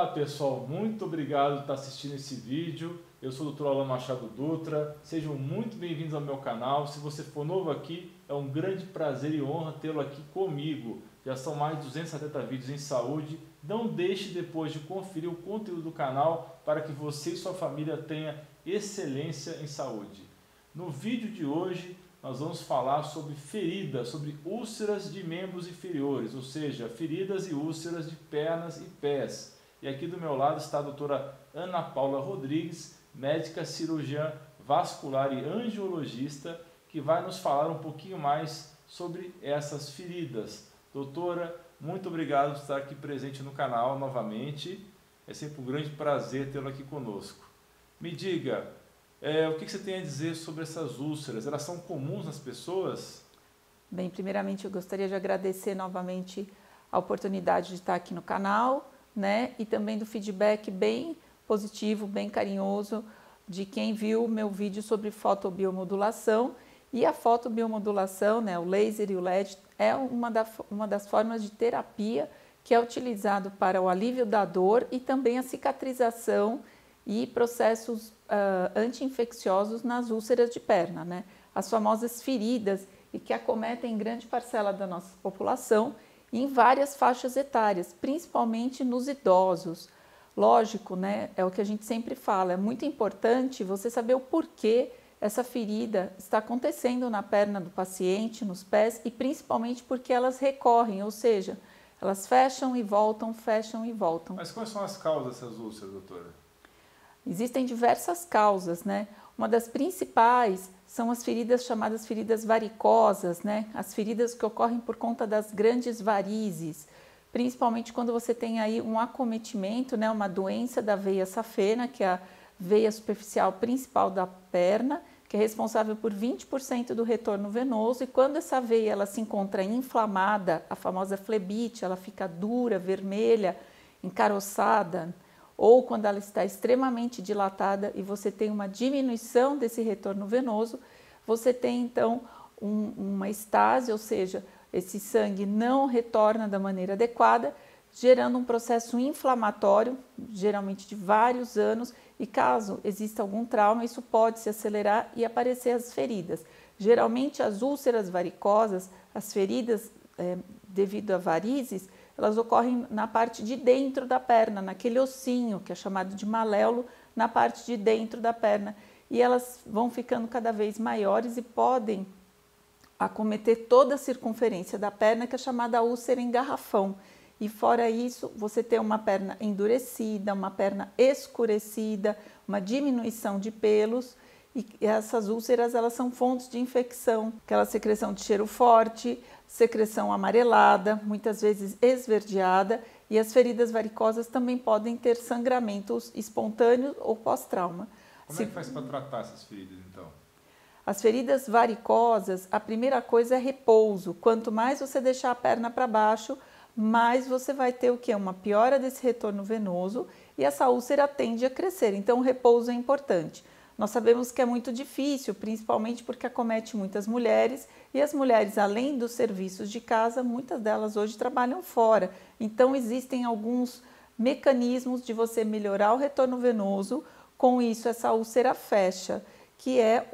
Olá pessoal, muito obrigado por estar assistindo esse vídeo. Eu sou o Dr. Alan Machado Dutra, sejam muito bem-vindos ao meu canal. Se você for novo aqui, é um grande prazer e honra tê-lo aqui comigo. Já são mais de 270 vídeos em saúde. Não deixe depois de conferir o conteúdo do canal para que você e sua família tenham excelência em saúde. No vídeo de hoje nós vamos falar sobre feridas, sobre úlceras de membros inferiores, ou seja, feridas e úlceras de pernas e pés. E aqui do meu lado está a doutora Ana Paula Rodrigues, médica cirurgiã vascular e angiologista, que vai nos falar um pouquinho mais sobre essas feridas. Doutora, muito obrigado por estar aqui presente no canal novamente. É sempre um grande prazer tê-lo aqui conosco. Me diga, o que você tem a dizer sobre essas úlceras? Elas são comuns nas pessoas? Bem, primeiramente eu gostaria de agradecer novamente a oportunidade de estar aqui no canal, né? E também do feedback bem positivo, bem carinhoso de quem viu o meu vídeo sobre fotobiomodulação. E a fotobiomodulação, né, o laser e o LED, é uma das formas de terapia que é utilizado para o alívio da dor e também a cicatrização e processos anti-infecciosos nas úlceras de perna, né? As famosas feridas e que acometem grande parcela da nossa população em várias faixas etárias, principalmente nos idosos. Lógico, né? É o que a gente sempre fala, é muito importante você saber o porquê essa ferida está acontecendo na perna do paciente, nos pés e principalmente porque elas recorrem, ou seja, elas fecham e voltam, fecham e voltam. Mas quais são as causas dessas úlceras, doutora? Existem diversas causas, né? Uma das principais são as feridas chamadas feridas varicosas, né? As feridas que ocorrem por conta das grandes varizes, principalmente quando você tem aí um acometimento, né? Uma doença da veia safena, que é a veia superficial principal da perna, que é responsável por 20% do retorno venoso, e quando essa veia ela se encontra inflamada, a famosa flebite, ela fica dura, vermelha, encaroçada, ou quando ela está extremamente dilatada e você tem uma diminuição desse retorno venoso, você tem então uma estase, ou seja, esse sangue não retorna da maneira adequada, gerando um processo inflamatório, geralmente de vários anos, e caso exista algum trauma, isso pode se acelerar e aparecer as feridas. Geralmente as úlceras varicosas, as feridas devido a varizes, elas ocorrem na parte de dentro da perna, naquele ossinho que é chamado de maléolo, na parte de dentro da perna. E elas vão ficando cada vez maiores e podem acometer toda a circunferência da perna, que é chamada úlcera em garrafão. E fora isso, você tem uma perna endurecida, uma perna escurecida, uma diminuição de pelos. E essas úlceras, elas são fontes de infecção, aquela secreção de cheiro forte, secreção amarelada, muitas vezes esverdeada, e as feridas varicosas também podem ter sangramentos espontâneos ou pós-trauma. Como é que faz para tratar essas feridas, então? As feridas varicosas, a primeira coisa é repouso. Quanto mais você deixar a perna para baixo, mais você vai ter o quê? Uma piora desse retorno venoso e essa úlcera tende a crescer. Então, o repouso é importante. Nós sabemos que é muito difícil, principalmente porque acomete muitas mulheres e as mulheres, além dos serviços de casa, muitas delas hoje trabalham fora. Então, existem alguns mecanismos de você melhorar o retorno venoso, com isso essa úlcera fecha, que é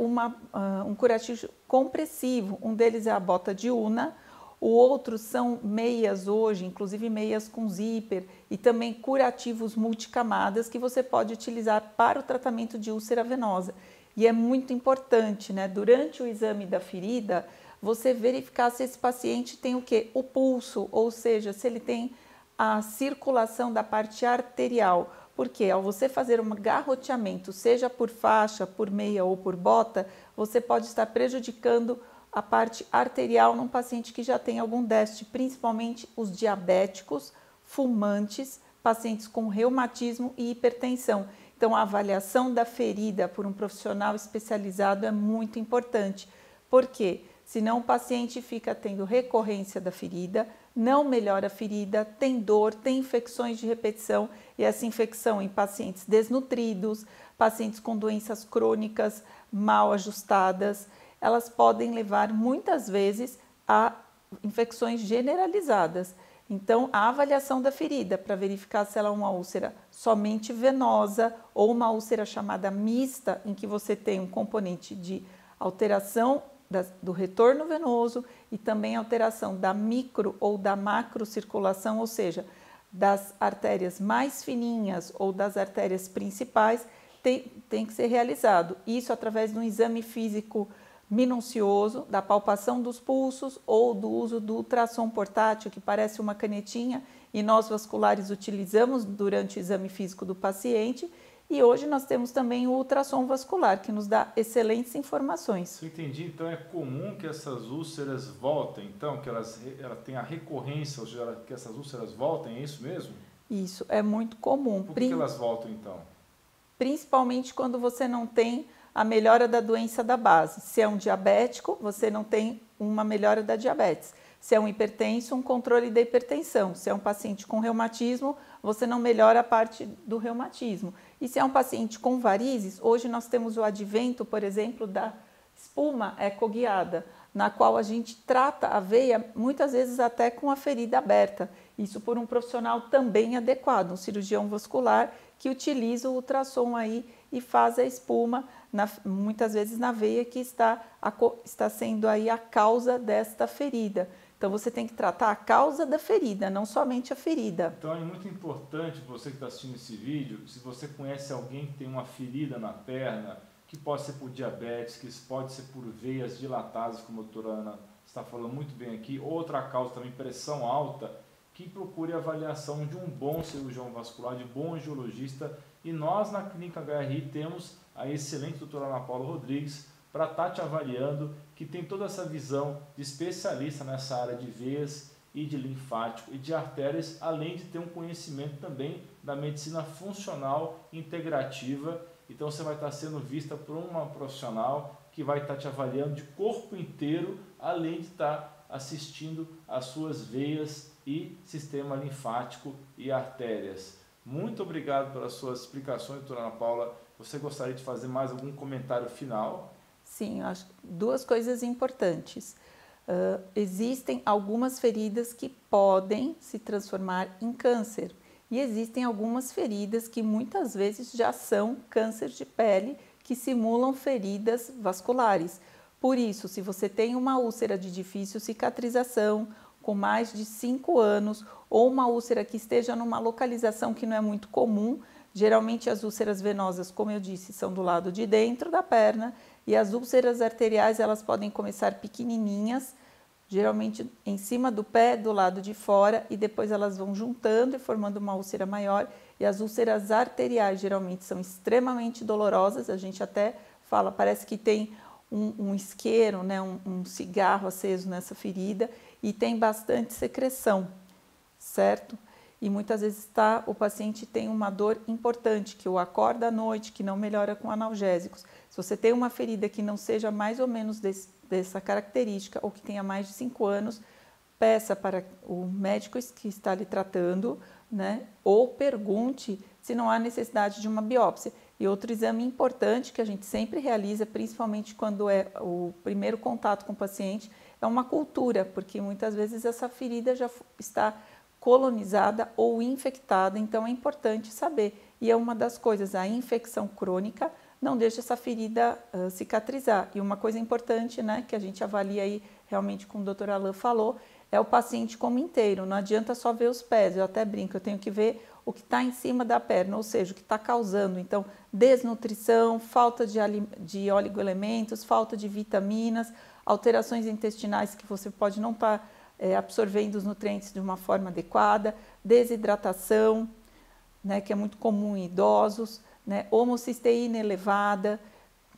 um curativo compressivo. Um deles é a bota de Unna, o outro são meias hoje, inclusive meias com zíper e também curativos multicamadas que você pode utilizar para o tratamento de úlcera venosa. E é muito importante, né, durante o exame da ferida, você verificar se esse paciente tem o quê? O pulso, ou seja, se ele tem a circulação da parte arterial. Porque ao você fazer um garroteamento, seja por faixa, por meia ou por bota, você pode estar prejudicando a parte arterial num paciente que já tem algum déficit, principalmente os diabéticos, fumantes, pacientes com reumatismo e hipertensão. Então, a avaliação da ferida por um profissional especializado é muito importante. Por quê? Senão o paciente fica tendo recorrência da ferida, não melhora a ferida, tem dor, tem infecções de repetição, e essa infecção em pacientes desnutridos, pacientes com doenças crônicas mal ajustadas, elas podem levar muitas vezes a infecções generalizadas. Então, a avaliação da ferida para verificar se ela é uma úlcera somente venosa ou uma úlcera chamada mista, em que você tem um componente de alteração do retorno venoso e também alteração da micro ou da macrocirculação, ou seja, das artérias mais fininhas ou das artérias principais, tem que ser realizado. Isso através de um exame físico minucioso, da palpação dos pulsos ou do uso do ultrassom portátil, que parece uma canetinha, e nós vasculares utilizamos durante o exame físico do paciente. E hoje nós temos também o ultrassom vascular, que nos dá excelentes informações. Eu entendi, então é comum que essas úlceras voltem, então, que ela tenha a recorrência, ou seja, que essas úlceras voltem, é isso mesmo? Isso, é muito comum. Por que elas voltam, então? Principalmente quando você não tem a melhora da doença da base. Se é um diabético, você não tem uma melhora da diabetes. Se é um hipertenso, um controle da hipertensão. Se é um paciente com reumatismo, você não melhora a parte do reumatismo. E se é um paciente com varizes, hoje nós temos o advento, por exemplo, da espuma ecoguiada, na qual a gente trata a veia, muitas vezes até com a ferida aberta. Isso por um profissional também adequado, um cirurgião vascular que utiliza o ultrassom aí e faz a espuma, muitas vezes na veia que está sendo aí a causa desta ferida. Então você tem que tratar a causa da ferida, não somente a ferida. Então é muito importante, você que está assistindo esse vídeo, se você conhece alguém que tem uma ferida na perna, que pode ser por diabetes, que pode ser por veias dilatadas, como a doutora Ana está falando muito bem aqui, outra causa também, pressão alta, que procure a avaliação de um bom cirurgião vascular, de um bom angiologista. E nós na Clínica HRI temos a excelente doutora Ana Paula Rodrigues para estar te avaliando, que tem toda essa visão de especialista nessa área de veias e de linfático e de artérias, além de ter um conhecimento também da medicina funcional integrativa. Então você vai estar sendo vista por uma profissional que vai estar te avaliando de corpo inteiro, além de estar assistindo às suas veias e sistema linfático e artérias. Muito obrigado pelas suas explicações, doutora Ana Paula. Você gostaria de fazer mais algum comentário final? Sim, eu acho duas coisas importantes. Existem algumas feridas que podem se transformar em câncer e existem algumas feridas que muitas vezes já são câncer de pele, que simulam feridas vasculares. Por isso, se você tem uma úlcera de difícil cicatrização, com mais de 5 anos, ou uma úlcera que esteja numa localização que não é muito comum, geralmente as úlceras venosas, como eu disse, são do lado de dentro da perna, e as úlceras arteriais elas podem começar pequenininhas, geralmente em cima do pé, do lado de fora, e depois elas vão juntando e formando uma úlcera maior. E as úlceras arteriais geralmente são extremamente dolorosas, a gente até fala, parece que tem um isqueiro, né, um cigarro aceso nessa ferida, e tem bastante secreção, certo? E muitas vezes o paciente tem uma dor importante, que o acorda à noite, que não melhora com analgésicos. Se você tem uma ferida que não seja mais ou menos dessa característica, ou que tenha mais de 5 anos, peça para o médico que está lhe tratando, né? Ou pergunte se não há necessidade de uma biópsia. E outro exame importante que a gente sempre realiza, principalmente quando é o primeiro contato com o paciente, é uma cultura, porque muitas vezes essa ferida já está colonizada ou infectada, então é importante saber. E é uma das coisas, a infecção crônica não deixa essa ferida cicatrizar. E uma coisa importante, né, que a gente avalia aí, realmente como o doutor Alain falou, é o paciente como inteiro. Não adianta só ver os pés, eu até brinco, eu tenho que ver o que está em cima da perna, ou seja, o que está causando. Então, desnutrição, falta de oligoelementos, falta de vitaminas, alterações intestinais que você pode não estar absorvendo os nutrientes de uma forma adequada, desidratação, né, que é muito comum em idosos, né, homocisteína elevada,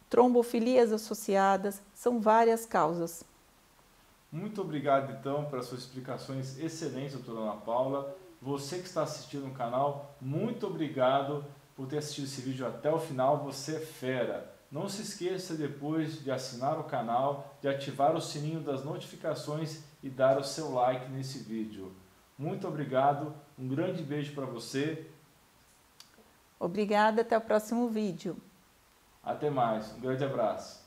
trombofilias associadas, são várias causas. Muito obrigado, então, pelas suas explicações excelentes, doutora Ana Paula. Você que está assistindo o canal, muito obrigado por ter assistido esse vídeo até o final. Você é fera! Não se esqueça depois de assinar o canal, de ativar o sininho das notificações e dar o seu like nesse vídeo. Muito obrigado, um grande beijo para você. Obrigada, até o próximo vídeo. Até mais, um grande abraço.